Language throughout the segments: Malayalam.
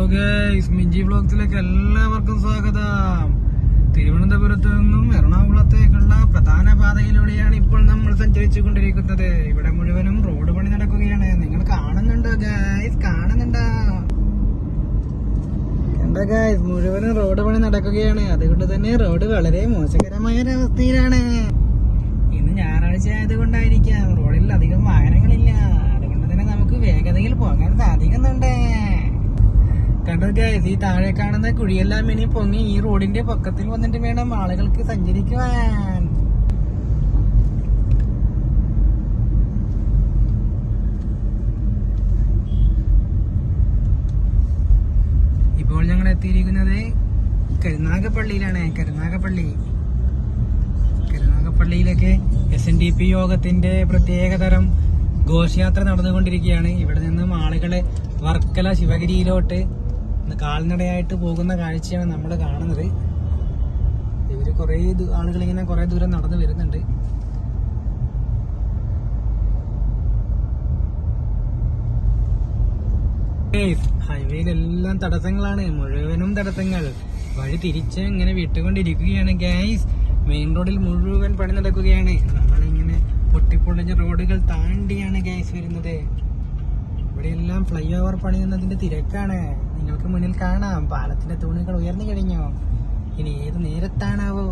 ഹലോ ഗൈസ്, മിഞ്ചി വ്ലോഗ്സിലേക്ക് എല്ലാവർക്കും സ്വാഗതം. തിരുവനന്തപുരത്ത് നിന്നും എറണാകുളത്തേക്കുള്ള പ്രധാന പാതയിലൂടെയാണ് ഇപ്പോൾ നമ്മൾ സഞ്ചരിച്ചു കൊണ്ടിരിക്കുന്നത്. ഇവിടെ മുഴുവനും റോഡ് പണി നടക്കുകയാണ്. നിങ്ങൾ കാണുന്നുണ്ടോ ഗൈസ്? കാണുന്നുണ്ടോ? കണ്ടോ ഗൈസ്, മുഴുവനും റോഡ് പണി നടക്കുകയാണ്. അതുകൊണ്ട് തന്നെ റോഡ് വളരെ മോശകരമായ ഒരവസ്ഥയിലാണ്. ഇന്ന് ഞായറാഴ്ച ആയതുകൊണ്ടായിരിക്കാം റോഡിൽ അധികം വാഹനങ്ങളില്ല. അതുകൊണ്ട് തന്നെ നമുക്ക് വേഗതയിൽ പോകാൻ സാധിക്കുന്നുണ്ട്. കണ്ടോ ഗൈസ്, ഈ താഴെ കാണുന്ന കുഴിയെല്ലാം ഇനി പൊങ്ങി ഈ റോഡിന്റെ പക്കത്തിൽ വന്നിട്ട് വേണം ആളുകൾക്ക് സഞ്ചരിക്കുവാൻ. ഇപ്പോൾ ഞങ്ങൾ എത്തിയിരിക്കുന്നത് കരുനാഗപ്പള്ളിയിലാണ്. കരുനാഗപ്പള്ളിയിലേക്ക് SNDP യോഗത്തിന്റെ പ്രത്യേകതരം ഘോഷയാത്ര നടന്നുകൊണ്ടിരിക്കുകയാണ്. ഇവിടെ നിന്നും ആളുകളെ വർക്കല ശിവഗിരിയിലോട്ട് കാൽനടയായിട്ട് പോകുന്ന കാഴ്ചയാണ് നമ്മൾ കാണുന്നത്. ഇവര് കുറെ ആളുകൾ ഇങ്ങനെ കുറെ ദൂരം നടന്നു വരുന്നുണ്ട്. ഹൈവേയിലെല്ലാം തടസ്സങ്ങളാണ്, മുഴുവനും തടസ്സങ്ങൾ. വഴി തിരിച്ച് ഇങ്ങനെ വിട്ടുകൊണ്ടിരിക്കുകയാണ് ഗൈസ്. മെയിൻ റോഡിൽ മുഴുവൻ പണി നടക്കുകയാണ്. നമ്മളിങ്ങനെ പൊട്ടിപ്പൊളിഞ്ഞ റോഡുകൾ താണ്ടിയാണ് ഗൈസ് വരുന്നത്. ഇവിടെയെല്ലാം ഫ്ലൈ ഓവർ പണിയുന്നതിന്റെ തിരക്കാണ്. നിങ്ങൾക്ക് മുന്നിൽ കാണാം, പാലത്തിന്റെ തൂണുകൾ ഉയർന്നു കഴിഞ്ഞു. ഇനി ഏത് നേരത്താണാവോ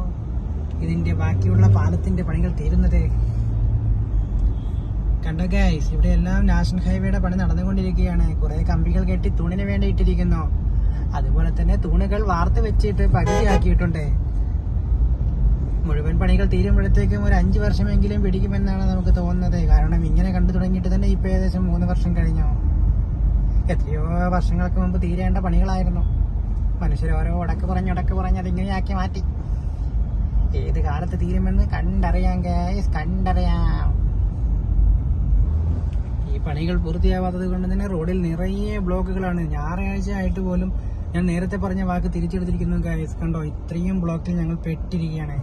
ഇതിന്റെ ബാക്കിയുള്ള പാലത്തിന്റെ പണികൾ തീരുന്നത്? കണ്ടോ ഗൈസ്, ഇവിടെയെല്ലാം നാഷണൽ ഹൈവേയുടെ പണി നടന്നുകൊണ്ടിരിക്കുകയാണ്. കുറെ കമ്പികൾ കെട്ടി തൂണിന് വേണ്ടി ഇട്ടിരിക്കുന്നു. അതുപോലെ തന്നെ തൂണുകൾ വാർത്ത് വെച്ചിട്ട് പകുതിയാക്കിയിട്ടുണ്ട്. മുഴുവൻ പണികൾ തീരുമ്പോഴത്തേക്കും ഒരു 5 വർഷമെങ്കിലും പിടിക്കുമെന്നാണ് നമുക്ക് തോന്നുന്നത്. കാരണം ഇങ്ങനെ കണ്ടു തുടങ്ങിയിട്ട് തന്നെ ഇപ്പൊ ഏകദേശം 3 വർഷം കഴിഞ്ഞു. എത്രയോ വർഷങ്ങൾക്ക് മുമ്പ് തീരേണ്ട പണികളായിരുന്നു. മനുഷ്യർ ഓരോ ഉടക്ക് പറഞ്ഞ് അതിങ്ങനെയാക്കി മാറ്റി. ഏത് കാലത്ത് തീരുമെന്ന് കണ്ടറിയാം ഗൈസ്, കണ്ടറിയാം. ഈ പണികൾ പൂർത്തിയാവാത്തത് കൊണ്ട് തന്നെ റോഡിൽ നിറയെ ബ്ലോക്കുകളാണ്. ഞായറാഴ്ച ആയിട്ട് പോലും ഞാൻ നേരത്തെ പറഞ്ഞ വാക്ക് തിരിച്ചെടുത്തിരിക്കുന്നു ഗൈസ്. കണ്ടോ, ഇത്രയും ബ്ലോക്കിൽ ഞങ്ങൾ പെട്ടിരിക്കുകയാണ്.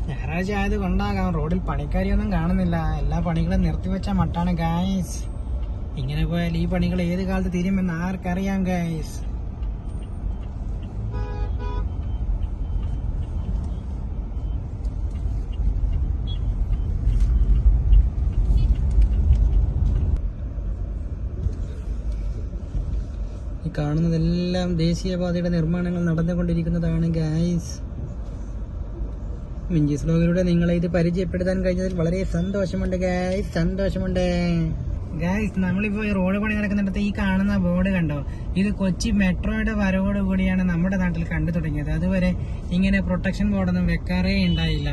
ഞായറാഴ്ച ആയത് കൊണ്ടാകാം റോഡിൽ പണിക്കാരിയൊന്നും കാണുന്നില്ല. എല്ലാ പണികളും നിർത്തിവെച്ച മട്ടാണ് ഗൈസ്. ഇങ്ങനെ പോയാൽ ഈ പണികൾ ഏത് കാലത്ത് തീരുമെന്ന് ആർക്കറിയാം ഗൈസ്. ഈ കാണുന്നതെല്ലാം ദേശീയപാതയുടെ നിർമ്മാണങ്ങൾ നടന്നുകൊണ്ടിരിക്കുന്നതാണ് ഗൈസ്. മിഞ്ചീസ് വ്ലോഗിലൂടെ നിങ്ങളെ ഇത് പരിചയപ്പെടുത്താൻ കഴിഞ്ഞതിൽ വളരെ സന്തോഷമുണ്ട് ഗൈസ്, സന്തോഷമുണ്ട് ഗൈസ്. നമ്മളിപ്പോ ഈ റോഡ് പണി നടക്കുന്നിടത്ത് ഈ കാണുന്ന ബോർഡ് കണ്ടോ? ഇത് കൊച്ചി മെട്രോയുടെ വരവോട് കൂടിയാണ് നമ്മുടെ നാട്ടിൽ കണ്ടു തുടങ്ങിയത്. അതുവരെ ഇങ്ങനെ പ്രൊട്ടക്ഷൻ ബോർഡൊന്നും വെക്കാറേ ഉണ്ടായില്ല.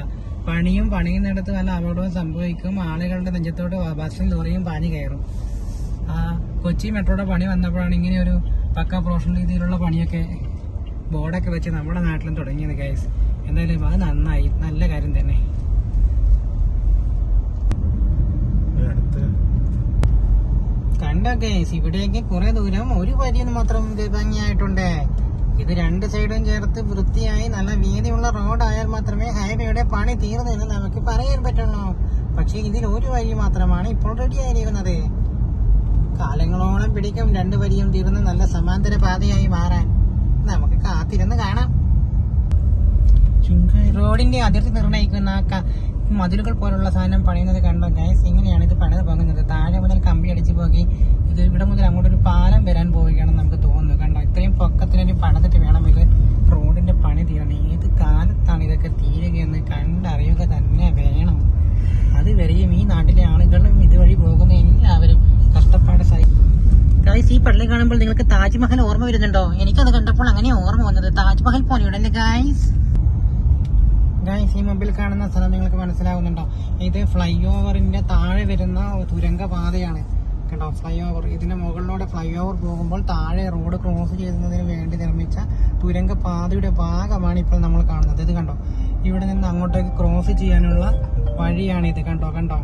പണിയുന്നിടത്ത് വല്ല അപകടവും സംഭവിക്കും. ആളുകളുടെ നെഞ്ചത്തോട്ട് ബസ്സും ലോറിയും പാഞ്ഞു കയറും. കൊച്ചി മെട്രോയുടെ പണി വന്നപ്പോഴാണ് ഇങ്ങനെ ഒരു പക്ക പ്രൊഫഷണൽ രീതിയിലുള്ള പണിയൊക്കെ ബോർഡൊക്കെ വെച്ച് നമ്മുടെ നാട്ടിലും തുടങ്ങിയത് ഗൈസ്. എന്തായാലും അത് നന്നായി, നല്ല കാര്യം തന്നെ. കണ്ട ഗൈസ്, ഇവിടേക്ക് കുറെ ദൂരം ഒരു വരിയിൽ മാത്രം ഭംഗിയായിട്ടുണ്ട്. ഇത് 2 സൈഡും ചേർത്ത് വൃത്തിയായി നല്ല വീതിയുള്ള റോഡായാൽ മാത്രമേ ഹൈവേയുടെ പണി തീർന്നെന്ന് നമുക്ക് പറയാൻ പറ്റുള്ളൂ. പക്ഷെ ഇതിൽ ഒരു വരി മാത്രമാണ് ഇപ്പോൾ റെഡി ആയിരിക്കുന്നത്. കാലങ്ങളോളം പിടിക്കും 2 വരിയും തീർന്ന് നല്ല സമാന്തര പാതയായി മാറാൻ. നമുക്ക് കാത്തിരുന്ന് കാണാം. റോഡിന്റെ അതിർത്തി നിർണ്ണയിക്കുന്ന മതിലുകൾ പോലുള്ള സാധനം പണിയുന്നത് കണ്ടോ ഗൈസ്? ഇങ്ങനെയാണ് ഇത് പണിത് പോകുന്നത്. താഴെ മുതൽ കമ്പി അടിച്ചു പോയി ഇത് ഇവിടെ മുതൽ അങ്ങോട്ടൊരു പാലം വരാൻ പോവുകയാണെന്ന് നമുക്ക് തോന്നുന്നു. കണ്ടോ, ഇത്രയും പൊക്കത്തിനൊരു പണിതിട്ട് വേണം ഇത് റോഡിന്റെ പണി തീരണം. ഏത് കാലത്താണ് ഇതൊക്കെ തീരുകയെന്ന് കണ്ടറിയുക തന്നെ വേണം. അതുവരെയും ഈ നാട്ടിലെ ആളുകളും ഇതുവഴി പോകുന്ന എല്ലാവരും കഷ്ടപ്പാട് ഗൈസ്. ഈ പള്ളി കാണുമ്പോൾ നിങ്ങൾക്ക് താജ്മഹൽ ഓർമ്മ വരുന്നുണ്ടോ? എനിക്കത് കണ്ടപ്പോൾ അങ്ങനെ ഓർമ്മ വന്നത്. താജ്മഹൽ പോലെയുണ്ടല്ലേ ഗൈസ്. ഈ മുമ്പിൽ കാണുന്ന സ്ഥലം നിങ്ങൾക്ക് മനസ്സിലാവുന്നുണ്ടോ? ഇത് ഫ്ലൈ ഓവറിന്റെ താഴെ വരുന്ന തുരങ്ക പാതയാണ്. കണ്ടോ, ഫ്ലൈ ഓവർ. ഇതിന്റെ മുകളിലൂടെ ഫ്ലൈ ഓവർ പോകുമ്പോൾ താഴെ റോഡ് ക്രോസ് ചെയ്യുന്നതിന് വേണ്ടി നിർമ്മിച്ച തുരങ്ക പാതയുടെ ഭാഗമാണ് ഇപ്പോൾ നമ്മൾ കാണുന്നത്. ഇത് കണ്ടോ, ഇവിടെ നിന്ന് അങ്ങോട്ടേക്ക് ക്രോസ് ചെയ്യാനുള്ള വഴിയാണിത്. കണ്ടോ